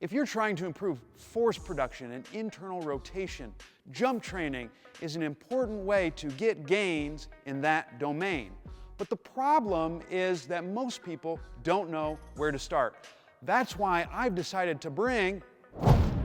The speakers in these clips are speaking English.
If you're trying to improve force production and internal rotation, jump training is an important way to get gains in that domain. But the problem is that most people don't know where to start. That's why I've decided to bring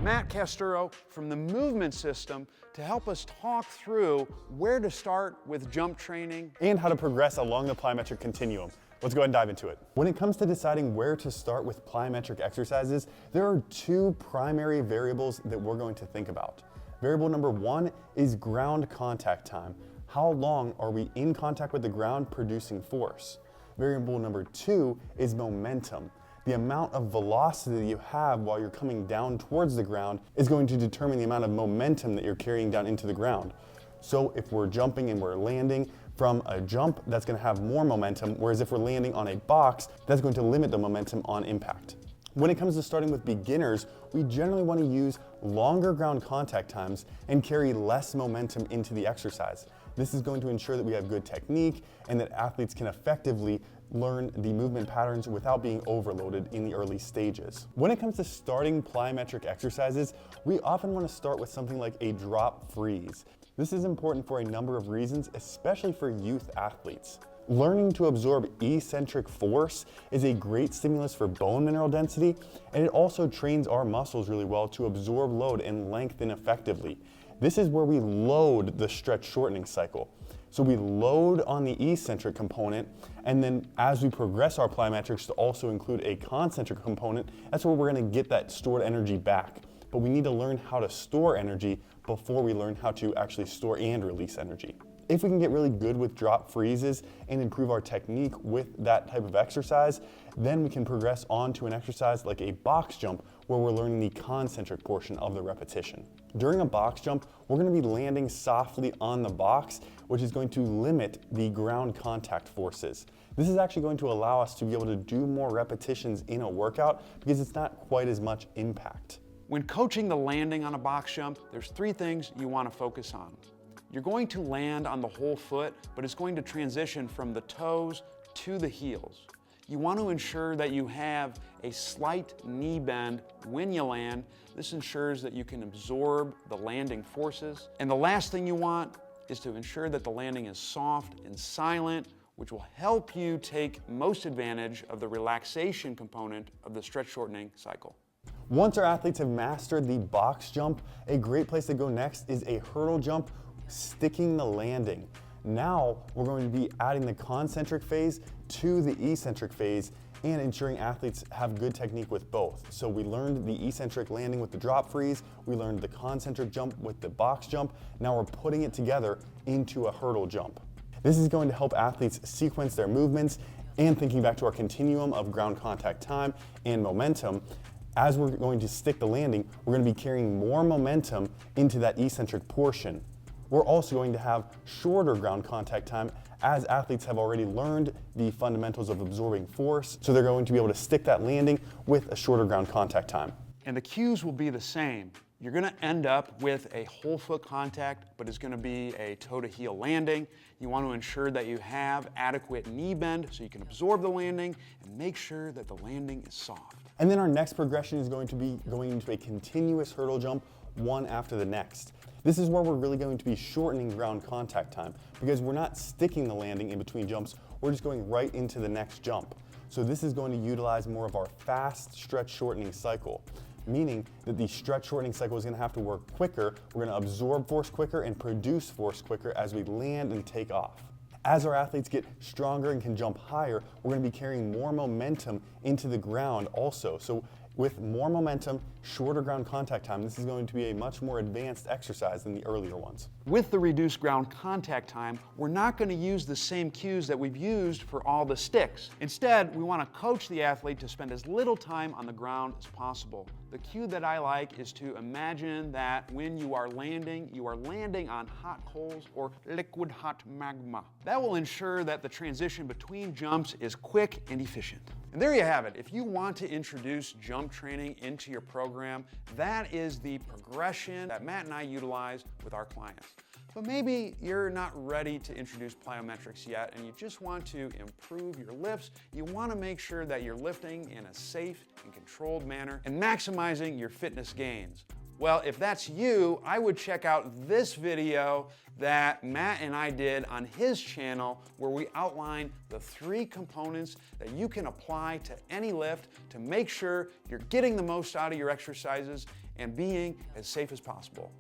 Matt Casturo from the Movement System to help us talk through where to start with jump training and how to progress along the plyometric continuum. Let's go ahead and dive into it. When it comes to deciding where to start with plyometric exercises, there are two primary variables that we're going to think about. Variable number one is ground contact time. How long are we in contact with the ground producing force? Variable number two is momentum. The amount of velocity you have while you're coming down towards the ground is going to determine the amount of momentum that you're carrying down into the ground. So if we're jumping and we're landing from a jump, that's going to have more momentum, whereas if we're landing on a box, that's going to limit the momentum on impact. When it comes to starting with beginners, we generally want to use longer ground contact times and carry less momentum into the exercise. This is going to ensure that we have good technique and that athletes can effectively learn the movement patterns without being overloaded in the early stages. When it comes to starting plyometric exercises, we often want to start with something like a drop freeze. This is important for a number of reasons, especially for youth athletes. Learning to absorb eccentric force is a great stimulus for bone mineral density, and it also trains our muscles really well to absorb load and lengthen effectively. This is where we load the stretch shortening cycle. So we load on the eccentric component, and then as we progress our plyometrics to also include a concentric component, that's where we're going to get that stored energy back. But we need to learn how to store energy before we learn how to actually store and release energy. If we can get really good with drop freezes and improve our technique with that type of exercise, then we can progress on to an exercise like a box jump where we're learning the concentric portion of the repetition. During a box jump, we're going to be landing softly on the box, which is going to limit the ground contact forces. This is actually going to allow us to be able to do more repetitions in a workout because it's not quite as much impact. When coaching the landing on a box jump, there's three things you want to focus on. You're going to land on the whole foot, but it's going to transition from the toes to the heels. You want to ensure that you have a slight knee bend when you land. This ensures that you can absorb the landing forces. And the last thing you want is to ensure that the landing is soft and silent, which will help you take most advantage of the relaxation component of the stretch shortening cycle. Once our athletes have mastered the box jump, a great place to go next is a hurdle jump, sticking the landing. Now we're going to be adding the concentric phase to the eccentric phase and ensuring athletes have good technique with both. So we learned the eccentric landing with the drop freeze, we learned the concentric jump with the box jump, now we're putting it together into a hurdle jump. This is going to help athletes sequence their movements, and thinking back to our continuum of ground contact time and momentum, as we're going to stick the landing, we're going to be carrying more momentum into that eccentric portion. We're also going to have shorter ground contact time as athletes have already learned the fundamentals of absorbing force, so they're going to be able to stick that landing with a shorter ground contact time. And the cues will be the same. You're going to end up with a whole foot contact, but it's going to be a toe to heel landing. You want to ensure that you have adequate knee bend so you can absorb the landing and make sure that the landing is soft. And then our next progression is going to be going into a continuous hurdle jump, one after the next. This is where we're really going to be shortening ground contact time because we're not sticking the landing in between jumps, we're just going right into the next jump. So this is going to utilize more of our fast stretch shortening cycle, meaning that the stretch shortening cycle is going to have to work quicker. We're going to absorb force quicker and produce force quicker as we land and take off. As our athletes get stronger and can jump higher, we're going to be carrying more momentum into the ground also. So with more momentum, shorter ground contact time, this is going to be a much more advanced exercise than the earlier ones. With the reduced ground contact time, we're not going to use the same cues that we've used for all the sticks. Instead, we want to coach the athlete to spend as little time on the ground as possible. The cue that I like is to imagine that when you are landing on hot coals or liquid hot magma. That will ensure that the transition between jumps is quick and efficient. And there you have it. If you want to introduce jump jump training into your program, that is the progression that Matt and I utilize with our clients. But maybe you're not ready to introduce plyometrics yet and you just want to improve your lifts. You want to make sure that you're lifting in a safe and controlled manner and maximizing your fitness gains. Well, if that's you, I would check out this video that Matt and I did on his channel where we outline the 3 components that you can apply to any lift to make sure you're getting the most out of your exercises and being as safe as possible.